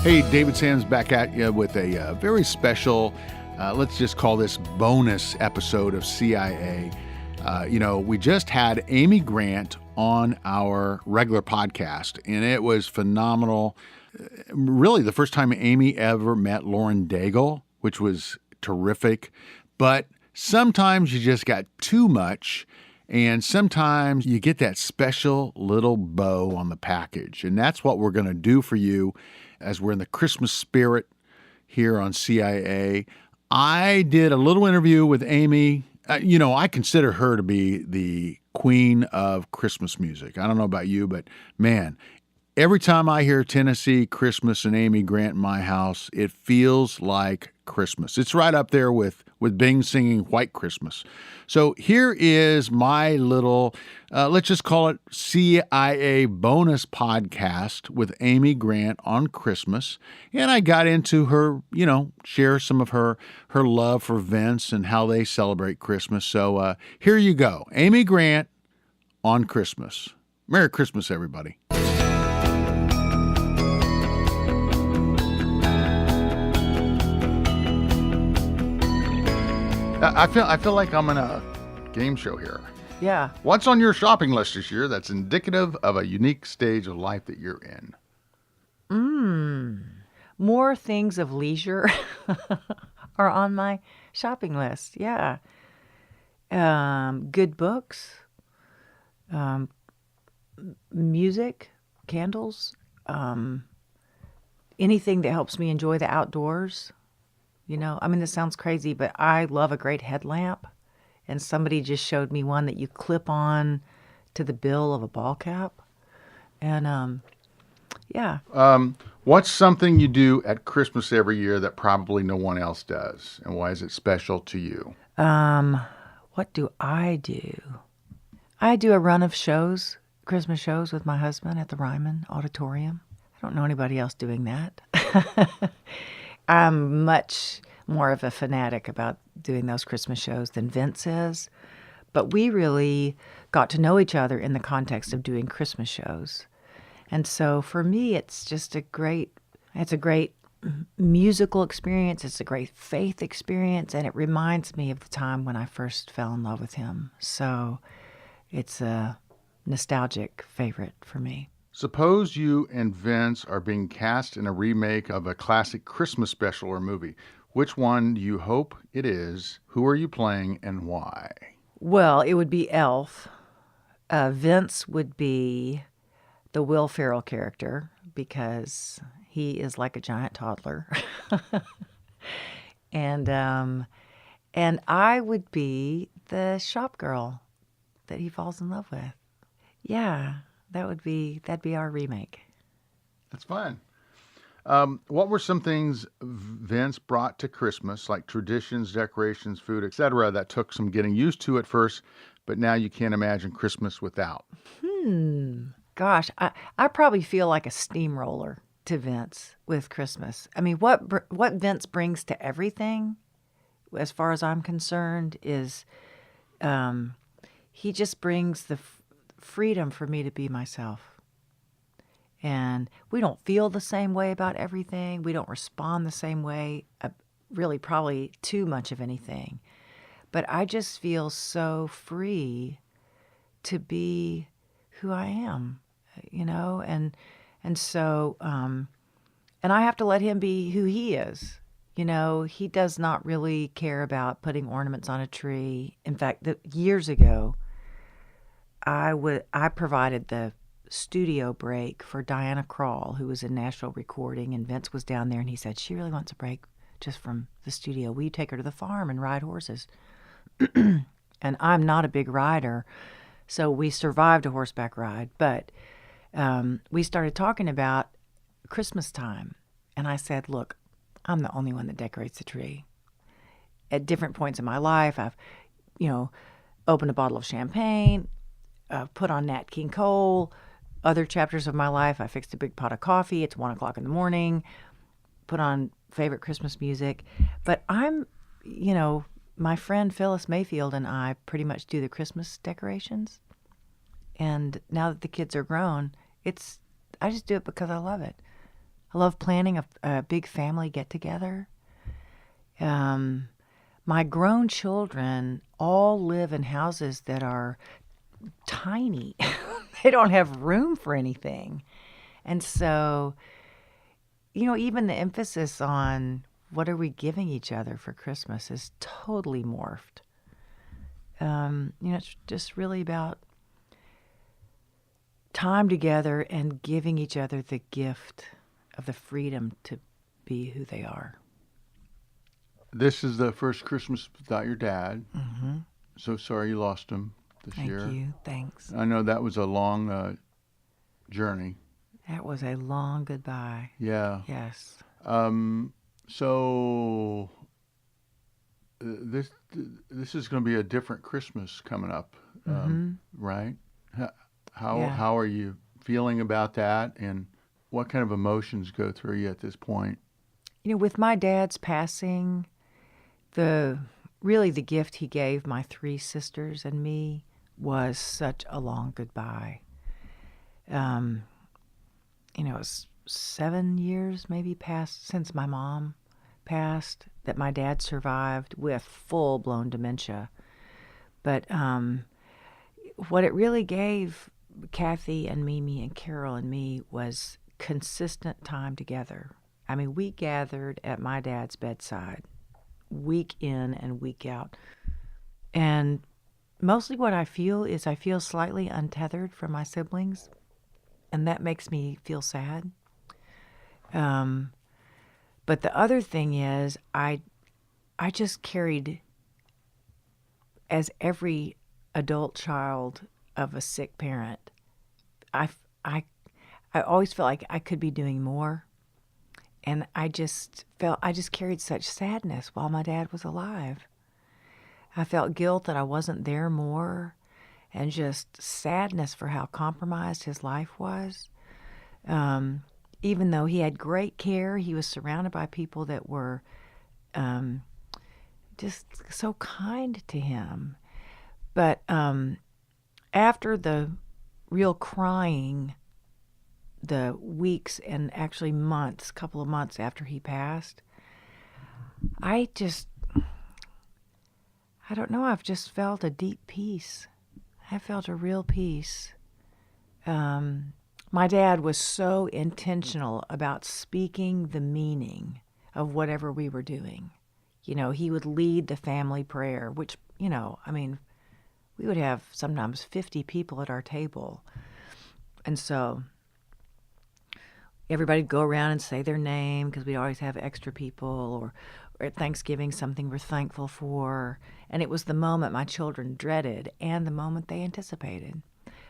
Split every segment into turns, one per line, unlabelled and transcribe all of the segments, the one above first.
Hey, David Sands back at you with a very special, let's just call this bonus episode of CIA. We just had Amy Grant on our regular podcast, and it was phenomenal. Really, the first time Amy ever met Lauren Daigle, which was terrific. But sometimes you just got too much, and sometimes you get that special little bow on the package. And that's what we're going to do for you as we're in the Christmas spirit here on CIA. I did a little interview with Amy. I consider her to be the queen of Christmas music. I don't know about you, but man, every time I hear Tennessee Christmas and Amy Grant in my house, it feels like Christmas. It's right up there with Bing singing White Christmas. So here is my little, let's just call it CIA bonus podcast with Amy Grant on Christmas. And I got into her, share some of her love for Vince and how they celebrate Christmas. So here you go. Amy Grant on Christmas. Merry Christmas, everybody. I feel like I'm in a game show here.
Yeah.
What's on your shopping list this year that's indicative of a unique stage of life that you're in?
More things of leisure are on my shopping list. Yeah. Good books, music, candles, anything that helps me enjoy the outdoors. This sounds crazy, but I love a great headlamp. And somebody just showed me one that you clip on to the bill of a ball cap. And, yeah.
What's something you do at Christmas every year that probably no one else does? And why is it special to you?
What do? I do a run of shows, Christmas shows with my husband at the Ryman Auditorium. I don't know anybody else doing that. I'm much more of a fanatic about doing those Christmas shows than Vince is. But we really got to know each other in the context of doing Christmas shows. And so for me, it's a great musical experience. It's a great faith experience. And it reminds me of the time when I first fell in love with him. So it's a nostalgic favorite for me.
Suppose you and Vince are being cast in a remake of a classic Christmas special or movie. Which one do you hope it is? Who are you playing and why?
Well, it would be Elf. Vince would be the Will Ferrell character because he is like a giant toddler. And I would be the shop girl that he falls in love with. Yeah. That'd be our remake.
That's fun. What were some things Vince brought to Christmas, like traditions, decorations, food, etc., that took some getting used to at first, but now you can't imagine Christmas without?
Gosh, I probably feel like a steamroller to Vince with Christmas. I mean, what Vince brings to everything, as far as I'm concerned, is he just brings the freedom for me to be myself. And we don't feel the same way about everything. We don't respond the same way, really probably too much of anything. But I just feel so free to be who I am, and so, and I have to let him be who he is. He does not really care about putting ornaments on a tree. In fact, years ago, I provided the studio break for Diana Krall, who was in Nashville recording, and Vince was down there, and he said, she really wants a break just from the studio. Will you take her to the farm and ride horses? And I'm not a big rider, so we survived a horseback ride, but we started talking about Christmas time, and I said, look, I'm the only one that decorates the tree. At different points in my life, I've, opened a bottle of champagne, put on Nat King Cole. Other chapters of my life, I fixed a big pot of coffee. It's 1:00 in the morning. Put on favorite Christmas music. But I'm, my friend Phyllis Mayfield and I pretty much do the Christmas decorations. And now that the kids are grown, I just do it because I love it. I love planning a big family get-together. My grown children all live in houses that are tiny. They don't have room for anything. And so, even the emphasis on what are we giving each other for Christmas is totally morphed. It's just really about time together and giving each other the gift of the freedom to be who they are.
This is the first Christmas without your dad.
Mm-hmm.
So sorry you lost him this year.
Thank you. Thanks.
I know that was a long journey.
That was a long goodbye.
Yeah.
Yes.
So this is going to be a different Christmas coming up, right? How are you feeling about that, and what kind of emotions go through you at this point?
With my dad's passing, the gift he gave my 3 sisters and me was such a long goodbye. It was 7 years maybe passed since my mom passed that my dad survived with full-blown dementia. But what it really gave Kathy and Mimi and Carol and me was consistent time together. I mean, we gathered at my dad's bedside week in and week out. And mostly what I feel is I feel slightly untethered from my siblings, and that makes me feel sad. But the other thing is I just carried, as every adult child of a sick parent, I always felt like I could be doing more. And I just carried such sadness while my dad was alive. I felt guilt that I wasn't there more, and just sadness for how compromised his life was. Even though he had great care, he was surrounded by people that were just so kind to him. But after the real crying, the weeks and actually couple of months after he passed, I don't know, I've just felt a deep peace. I felt a real peace. My dad was so intentional about speaking the meaning of whatever we were doing. He would lead the family prayer, which, we would have sometimes 50 people at our table. And so everybody would go around and say their name, because we always have extra people, or at Thanksgiving, something we're thankful for. And it was the moment my children dreaded and the moment they anticipated.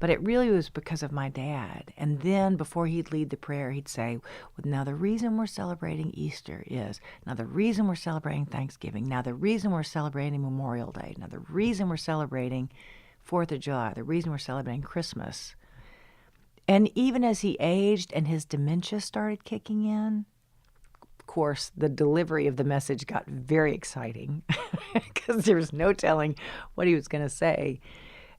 But it really was because of my dad. And then before he'd lead the prayer, he'd say, well, now the reason we're celebrating Easter is, now the reason we're celebrating Thanksgiving, now the reason we're celebrating Memorial Day, now the reason we're celebrating 4th of July, the reason we're celebrating Christmas. And even as he aged and his dementia started kicking in, of course, the delivery of the message got very exciting because there was no telling what he was going to say.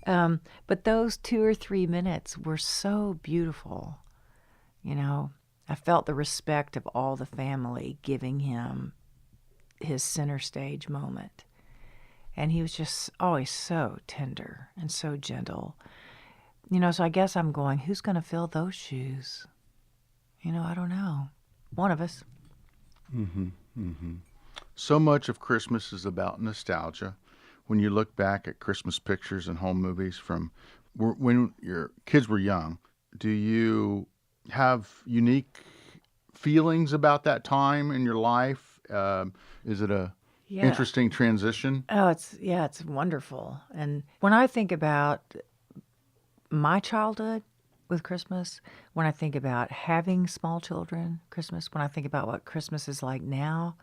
But those 2 or 3 minutes were so beautiful. I felt the respect of all the family giving him his center stage moment. And he was just always so tender and so gentle. So I guess I'm going, who's going to fill those shoes? I don't know. One of us.
Mm-hmm. Mm-hmm. So much of Christmas is about nostalgia. When you look back at Christmas pictures and home movies from when your kids were young, do you have unique feelings about that time in your life? Is it a interesting transition?
Oh, it's wonderful. And when I think about my childhood with Christmas, when I think about having small children, Christmas, when I think about what Christmas is like now,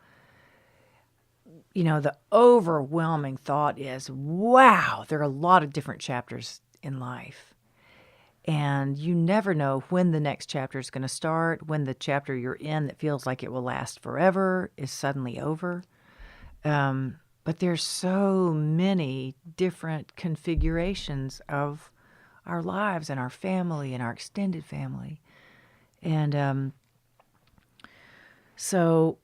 the overwhelming thought is, wow, there are a lot of different chapters in life. And you never know when the next chapter is going to start, when the chapter you're in that feels like it will last forever is suddenly over. But there's so many different configurations of our lives and our family and our extended family. And So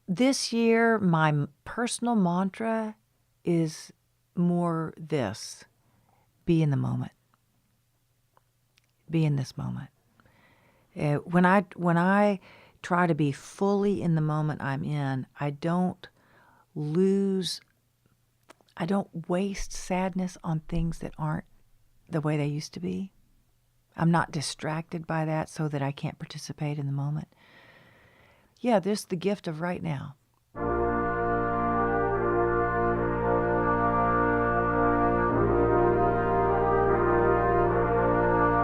this year, my personal mantra is more this: be in the moment. Be in this moment. When I try to be fully in the moment I'm in, I don't waste sadness on things that aren't the way they used to be. I'm not distracted by that so that I can't participate in the moment. Yeah, there's the gift of right now.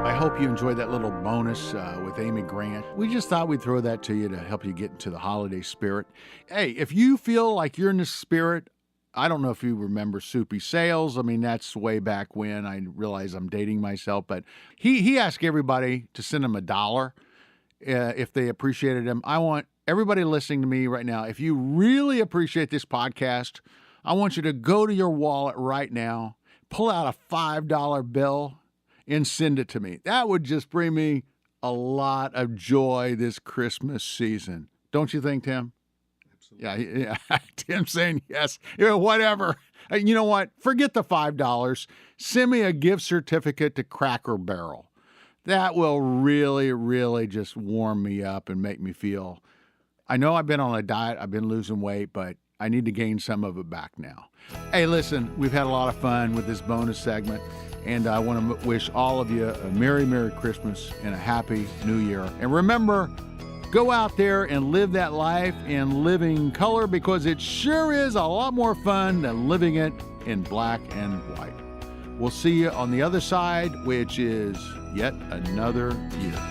I hope you enjoyed that little bonus with Amy Grant. We just thought we'd throw that to you to help you get into the holiday spirit. Hey, if you feel like you're in the spirit, I don't know if you remember Soupy Sales. I mean, that's way back when. I realize I'm dating myself, but he asked everybody to send him $1 if they appreciated him. I want everybody listening to me right now, if you really appreciate this podcast, I want you to go to your wallet right now, pull out a $5 bill, and send it to me. That would just bring me a lot of joy this Christmas season. Don't you think, Tim? Absolutely. Yeah. Tim's saying yes. Yeah, whatever. You know what? Forget the $5. Send me a gift certificate to Cracker Barrel. That will really, really just warm me up and make me feel. I know I've been on a diet. I've been losing weight, but I need to gain some of it back now. Hey, listen, we've had a lot of fun with this bonus segment. And I want to wish all of you a Merry, Merry Christmas and a Happy New Year. And remember, go out there and live that life in living color, because it sure is a lot more fun than living it in black and white. We'll see you on the other side, which is yet another year.